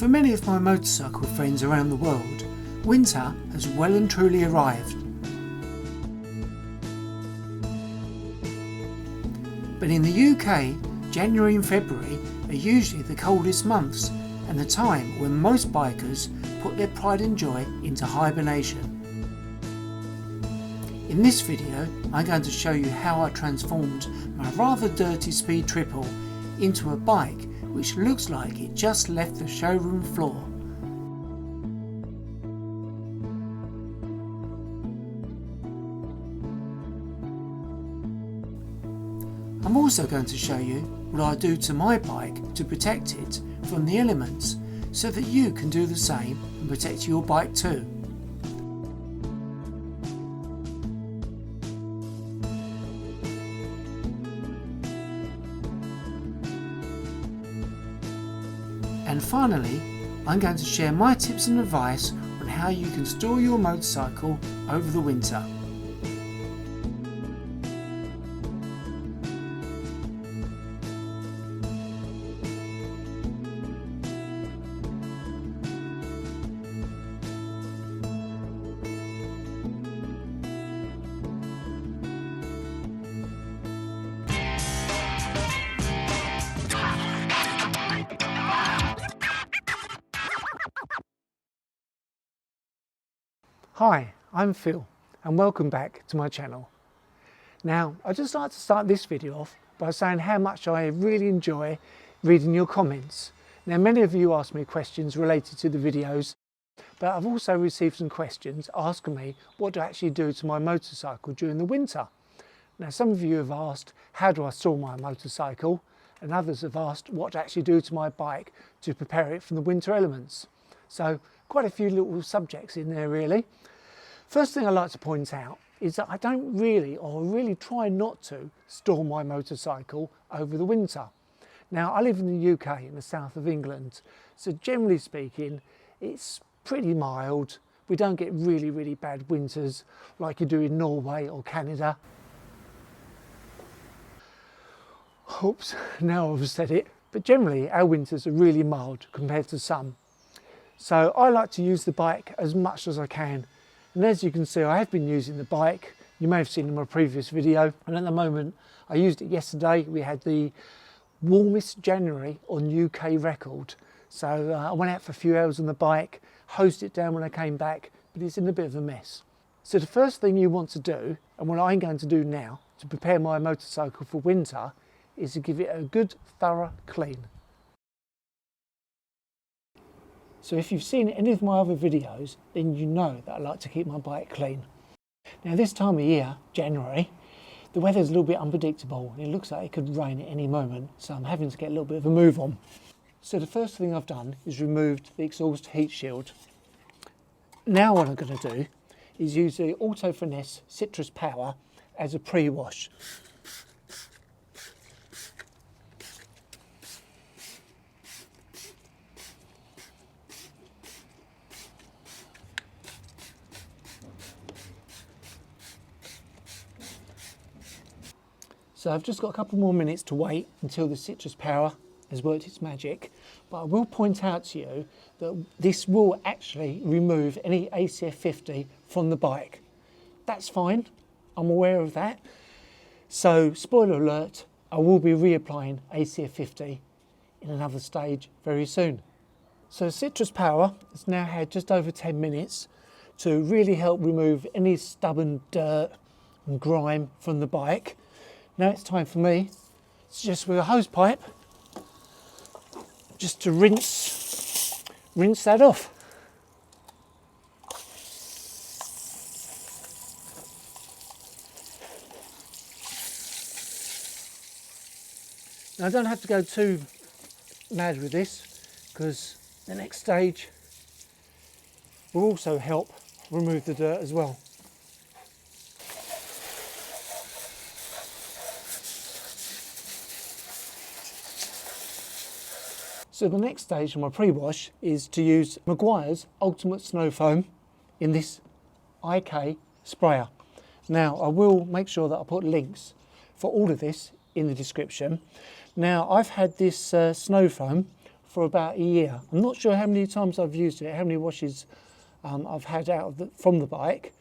For many of my motorcycle friends around the world, winter has well and truly arrived. But in the UK, January and February are usually the coldest months and the time when most bikers put their pride and joy into hibernation. In this video, I'm going to show you how I transformed my rather dirty Speed Triple into a bike which looks like it just left the showroom floor. I'm also going to show you what I do to my bike to protect it from the elements so that you can do the same and protect your bike too. And finally, I'm going to share my tips and advice on how you can store your motorcycle over the winter. Hi, I'm Phil and welcome back to my channel. Now, I'd just like to start this video off by saying how much I really enjoy reading your comments. Now, many of you ask me questions related to the videos, but I've also received some questions asking me what to actually do to my motorcycle during the winter. Now, some of you have asked how do I store my motorcycle, and others have asked what to actually do to my bike to prepare it from the winter elements. So quite a few little subjects in there really. First thing I'd like to point out is that I don't really try not to store my motorcycle over the winter. Now, I live in the UK in the south of England, so generally speaking it's pretty mild. We don't get really bad winters like you do in Norway or Canada. Oops, now I've said it, but generally our winters are really mild compared to some. So I like to use the bike as much as I can, and as you can see I have been using the bike. You may have seen in my previous video, and at the moment I used it yesterday. We had the warmest January on UK record, so I went out for a few hours on the bike, hosed it down when I came back, but it's in a bit of a mess. So the first thing you want to do, and what I'm going to do now to prepare my motorcycle for winter, is to give it a good thorough clean. So if you've seen any of my other videos, then you know that I like to keep my bike clean. Now this time of year, January, the weather's a little bit unpredictable and it looks like it could rain at any moment, so I'm having to get a little bit of a move on. So the first thing I've done is removed the exhaust heat shield. Now what I'm going to do is use the Auto Finesse Citrus Power as a pre-wash. So I've just got a couple more minutes to wait until the Citrus Power has worked its magic, but I will point out to you that this will actually remove any ACF 50 from the bike. That's fine, I'm aware of that. So spoiler alert, I will be reapplying ACF 50 in another stage very soon. So Citrus Power has now had just over 10 minutes to really help remove any stubborn dirt and grime from the bike. Now it's time for me, it's just with a hose pipe, just to rinse that off. Now I don't have to go too mad with this, because the next stage will also help remove the dirt as well. So the next stage of my pre-wash is to use Meguiar's Ultimate Snow Foam in this IK sprayer. Now I will make sure that I put links for all of this in the description. Now I've had this snow foam for about a year. I'm not sure how many times I've used it, how many washes I've had out of from the bike.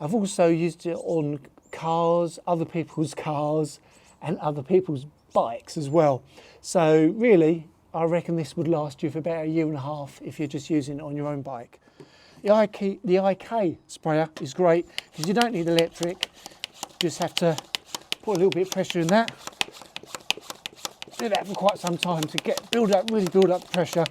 I've also used it on cars, other people's cars and other people's bikes as well. So really, I reckon this would last you for about a year and a half if you're just using it on your own bike. The IK sprayer is great because you don't need electric. You just have to put a little bit of pressure in that. Do that for quite some time to really build up the pressure.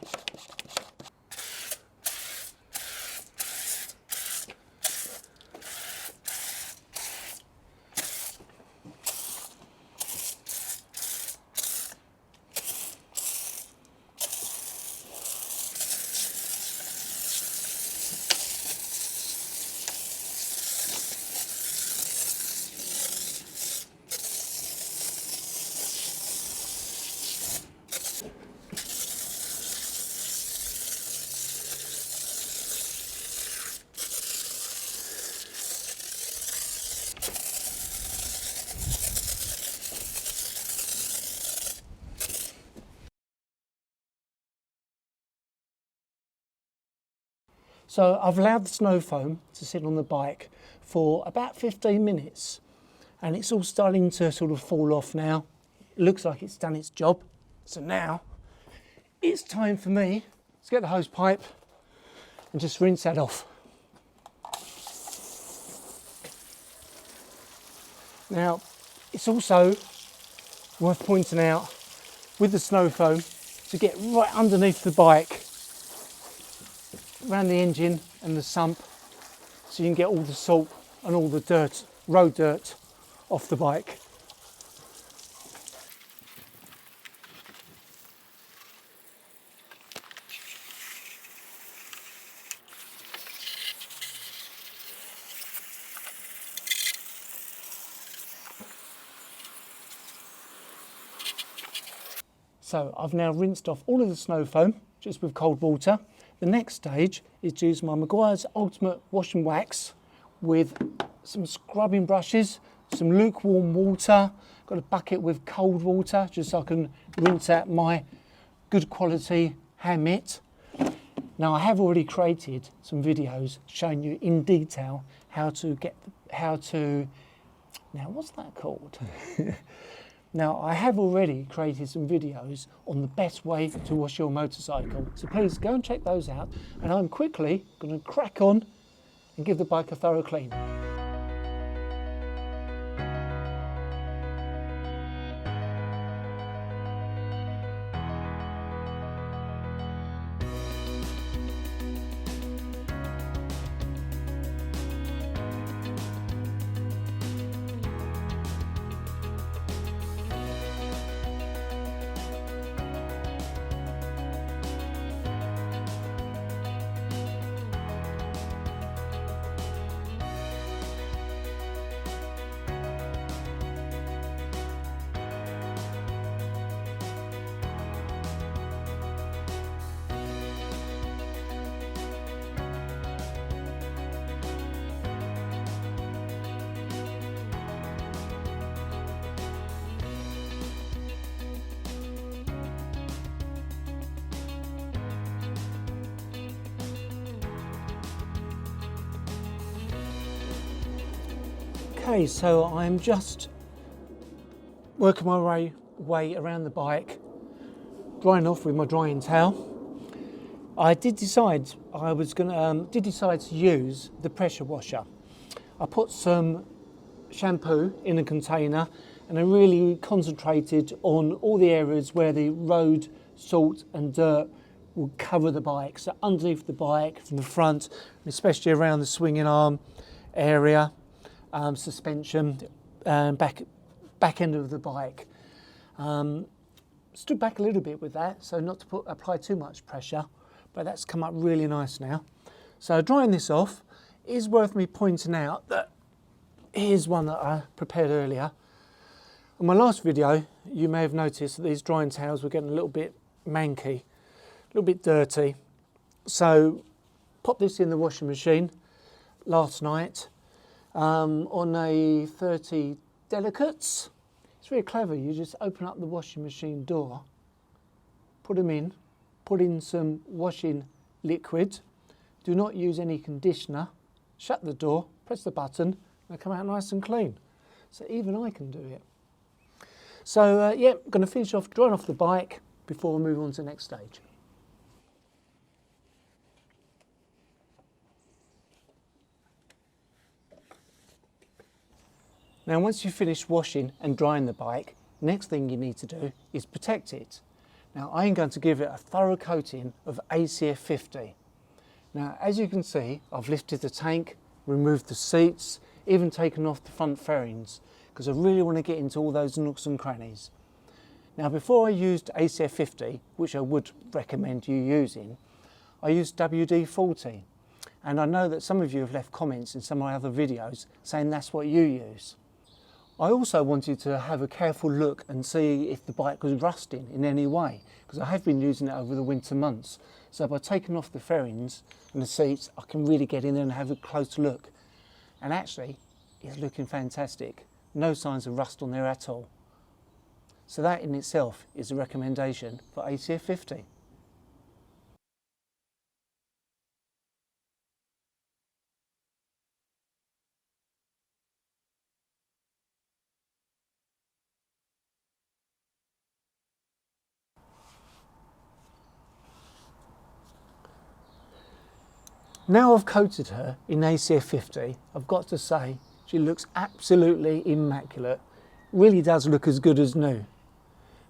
So I've allowed the snow foam to sit on the bike for about 15 minutes and it's all starting to sort of fall off now. It looks like it's done its job. So now it's time for me to get the hose pipe and just rinse that off. Now it's also worth pointing out with the snow foam to get right underneath the bike, around the engine and the sump, so you can get all the salt and all the dirt, road dirt, off the bike. So I've now rinsed off all of the snow foam just with cold water. The next stage is to use my Meguiar's Ultimate Wash and Wax with some scrubbing brushes, some lukewarm water, got a bucket with cold water just so I can rinse out my good quality hand mitt. Now I have already created some videos showing you in detail how to, now what's that called? Now, I have already created some videos on the best way to wash your motorcycle, so please go and check those out, and I'm quickly going to crack on and give the bike a thorough clean. Okay, so I'm just working my way around the bike, drying off with my drying towel. I did decide to use the pressure washer. I put some shampoo in a container and I really concentrated on all the areas where the road salt and dirt will cover the bike. So underneath the bike, from the front, especially around the swinging arm area, suspension, and back end of the bike. Stood back a little bit with that, so not to apply too much pressure, but that's come up really nice now. So drying this off, it is worth me pointing out that here's one that I prepared earlier. On my last video, you may have noticed that these drying towels were getting a little bit manky, a little bit dirty. So popped this in the washing machine last night on a 30 delicates. It's really clever. You just open up the washing machine door, put them in, put in some washing liquid. Do not use any conditioner. Shut the door, press the button, and they come out nice and clean. So even I can do it. So yeah, I'm going to finish off drying off the bike before we move on to the next stage. Now once you've finished washing and drying the bike, next thing you need to do is protect it. Now I'm going to give it a thorough coating of ACF 50. Now as you can see, I've lifted the tank, removed the seats, even taken off the front fairings, because I really want to get into all those nooks and crannies. Now before I used ACF 50, which I would recommend you using, I used WD-40. And I know that some of you have left comments in some of my other videos saying that's what you use. I also wanted to have a careful look and see if the bike was rusting in any way, because I have been using it over the winter months. So by taking off the fairings and the seats, I can really get in there and have a close look. And actually, it's looking fantastic. No signs of rust on there at all. So that in itself is a recommendation for ACF 50. Now I've coated her in ACF 50, I've got to say she looks absolutely immaculate. Really does look as good as new.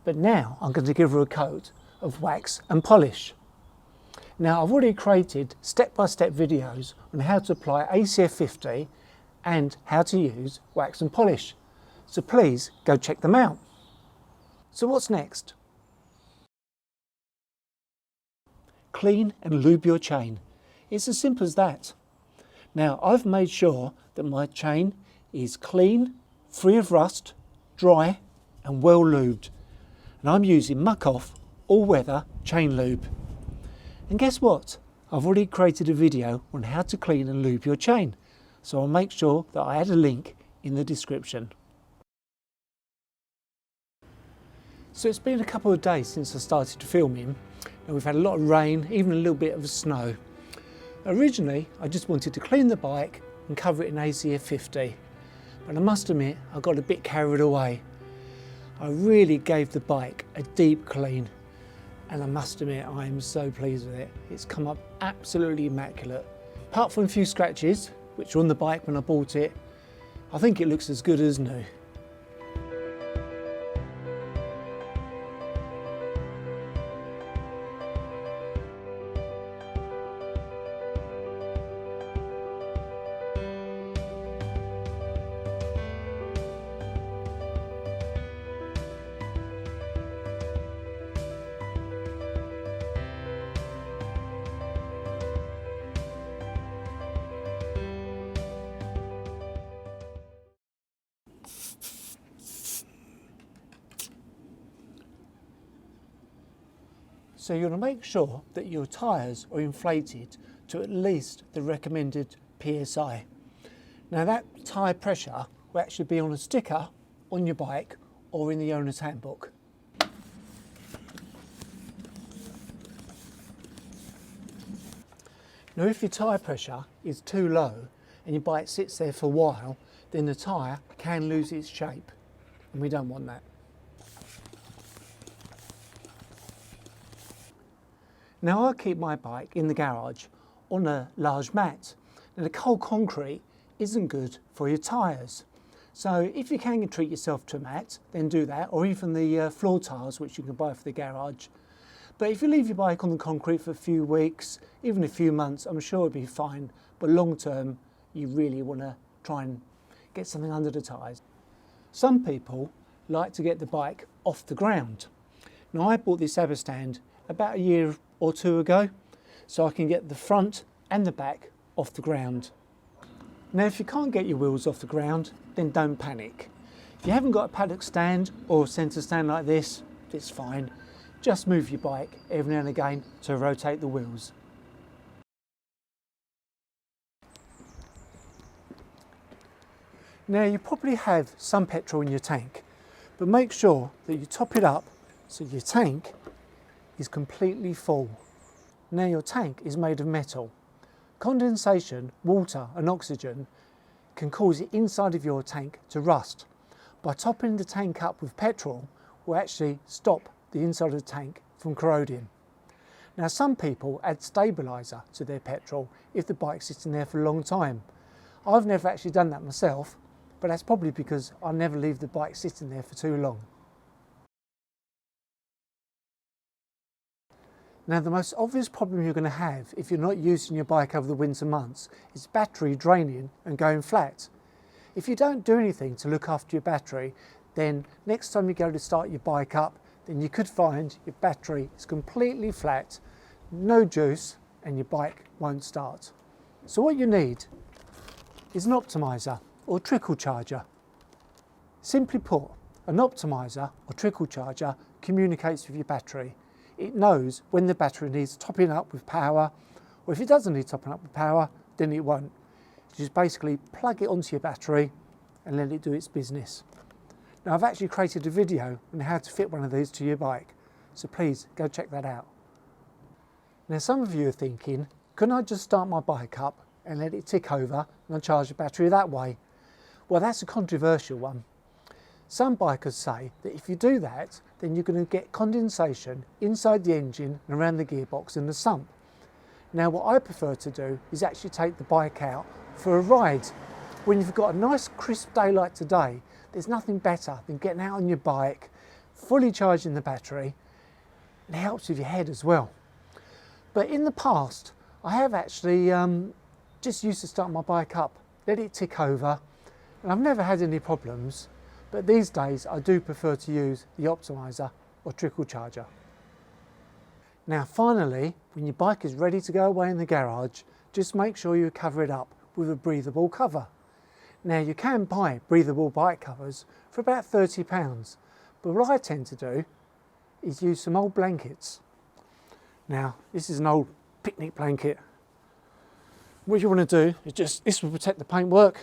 But now I'm going to give her a coat of wax and polish. Now I've already created step-by-step videos on how to apply ACF 50 and how to use wax and polish. So please go check them out. So what's next? Clean and lube your chain. It's as simple as that. Now I've made sure that my chain is clean, free of rust, dry and well lubed. And I'm using Muck Off all-weather chain lube. And guess what? I've already created a video on how to clean and lube your chain. So I'll make sure that I add a link in the description. So it's been a couple of days since I started filming and we've had a lot of rain, even a little bit of snow. Originally, I just wanted to clean the bike and cover it in ACF 50, but I must admit I got a bit carried away. I really gave the bike a deep clean, and I must admit I am so pleased with it. It's come up absolutely immaculate. Apart from a few scratches, which were on the bike when I bought it, I think it looks as good as new. So you want to make sure that your tyres are inflated to at least the recommended PSI. Now that tyre pressure will actually be on a sticker on your bike or in the owner's handbook. Now if your tyre pressure is too low and your bike sits there for a while, then the tyre can lose its shape, and we don't want that. Now I keep my bike in the garage on a large mat. Now the cold concrete isn't good for your tyres. So if you can treat yourself to a mat, then do that, or even the floor tiles which you can buy for the garage. But if you leave your bike on the concrete for a few weeks, even a few months, I'm sure it'll be fine. But long term, you really want to try and get something under the tyres. Some people like to get the bike off the ground. Now I bought this ABBA stand about a year or two ago, so I can get the front and the back off the ground. Now if you can't get your wheels off the ground, then don't panic. If you haven't got a paddock stand or a centre stand like this, it's fine. Just move your bike every now and again to rotate the wheels. Now you probably have some petrol in your tank, but make sure that you top it up so your tank is completely full. Now your tank is made of metal. Condensation, water and oxygen can cause the inside of your tank to rust. By topping the tank up with petrol will actually stop the inside of the tank from corroding. Now some people add stabiliser to their petrol if the bike's sitting there for a long time. I've never actually done that myself, but that's probably because I never leave the bike sitting there for too long. Now the most obvious problem you're going to have if you're not using your bike over the winter months is battery draining and going flat. If you don't do anything to look after your battery, then next time you go to start your bike up, then you could find your battery is completely flat, no juice, and your bike won't start. So what you need is an optimizer or trickle charger. Simply put, an optimizer or trickle charger communicates with your battery. It knows when the battery needs topping up with power, or if it doesn't need topping up with power, then it won't. You just basically plug it onto your battery and let it do its business. Now I've actually created a video on how to fit one of these to your bike, so please go check that out. Now some of you are thinking, couldn't I just start my bike up and let it tick over and I charge the battery that way? Well, that's a controversial one. Some bikers say that if you do that, then you're going to get condensation inside the engine and around the gearbox and the sump. Now what I prefer to do is actually take the bike out for a ride. When you've got a nice crisp day like today, there's nothing better than getting out on your bike, fully charging the battery, and it helps with your head as well. But in the past, I have actually just used to start my bike up, let it tick over, and I've never had any problems. But these days I do prefer to use the optimizer or trickle charger. Now finally, when your bike is ready to go away in the garage, just make sure you cover it up with a breathable cover. Now you can buy breathable bike covers for about £30, but what I tend to do is use some old blankets. Now this is an old picnic blanket. What you want to do is this will protect the paintwork,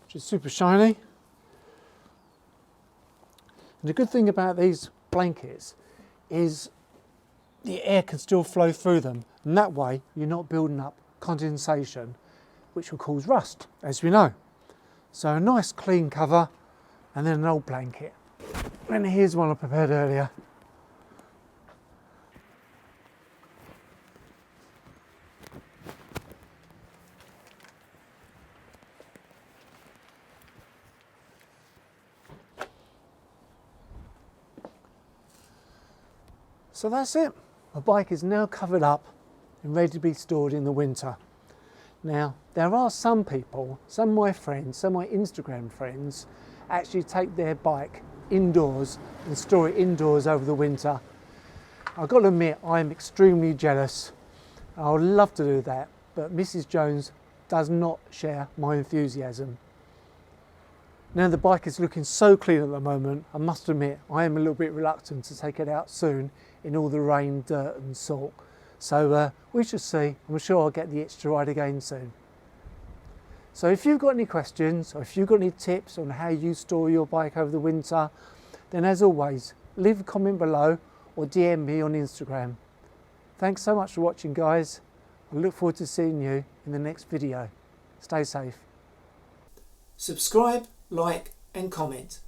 which is super shiny. And the good thing about these blankets is the air can still flow through them, and that way you're not building up condensation, which will cause rust, as we know. So a nice clean cover and then an old blanket. And here's one I prepared earlier. So that's it. My bike is now covered up and ready to be stored in the winter. Now, there are some people, some of my friends, some of my Instagram friends, actually take their bike indoors and store it indoors over the winter. I've got to admit, I'm extremely jealous. I would love to do that, but Mrs. Jones does not share my enthusiasm. Now the bike is looking so clean at the moment, I must admit I am a little bit reluctant to take it out soon in all the rain, dirt and salt. So we shall see. I'm sure I'll get the itch to ride again soon. So if you've got any questions or if you've got any tips on how you store your bike over the winter, then as always, leave a comment below or DM me on Instagram. Thanks so much for watching, guys. I look forward to seeing you in the next video. Stay safe. Subscribe, like and comment.